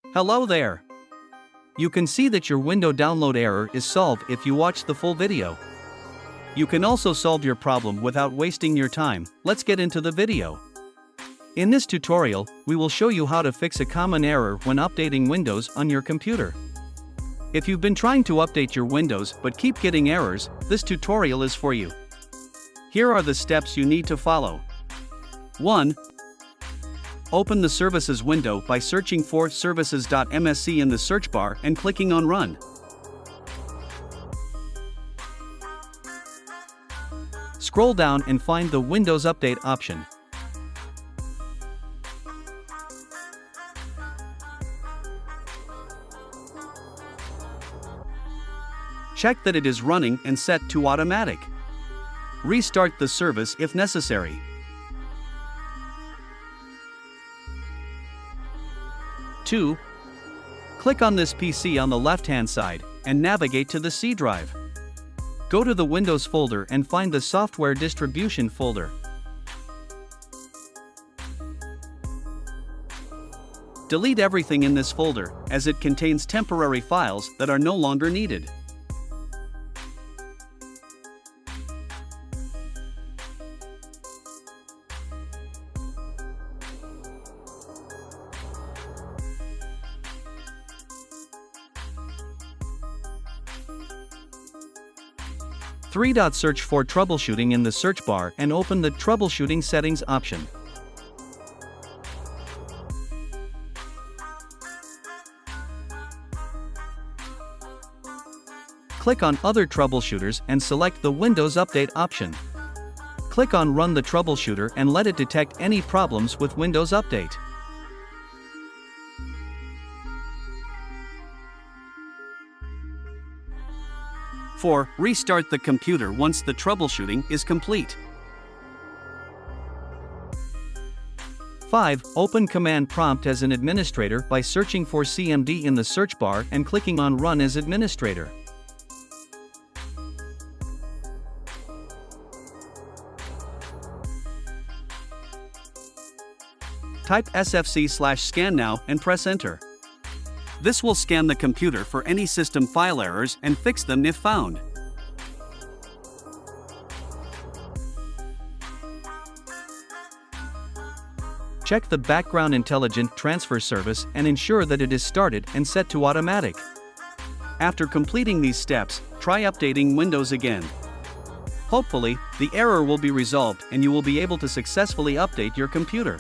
Hello there. You can see that your window download error is solved if you watch the full video. You can also solve your problem without wasting your time. Let's get into the video. In this tutorial, we will show you how to fix a common error when updating Windows on your computer. If you've been trying to update your Windows but keep getting errors, this tutorial is for you. Here are the steps you need to follow. 1. Open the Services window by searching for services.msc in the search bar and clicking on Run. Scroll down and find the Windows Update option. Check that it is running and set to automatic. Restart the service if necessary. 2. Click on this PC on the left-hand side and navigate to the C drive. Go to the Windows folder and find the Software Distribution folder. Delete everything in this folder, as it contains temporary files that are no longer needed. Search for Troubleshooting in the search bar and open the Troubleshooting Settings option. Click on Other Troubleshooters and select the Windows Update option. Click on Run the Troubleshooter and let it detect any problems with Windows Update. 4. Restart the computer once the troubleshooting is complete. 5. Open Command Prompt as an administrator by searching for CMD in the search bar and clicking on Run as administrator. Type sfc/scan now and press Enter. This will scan the computer for any system file errors and fix them if found. Check the Background Intelligent Transfer service and ensure that it is started and set to automatic. After completing these steps, try updating Windows again. Hopefully, the error will be resolved and you will be able to successfully update your computer.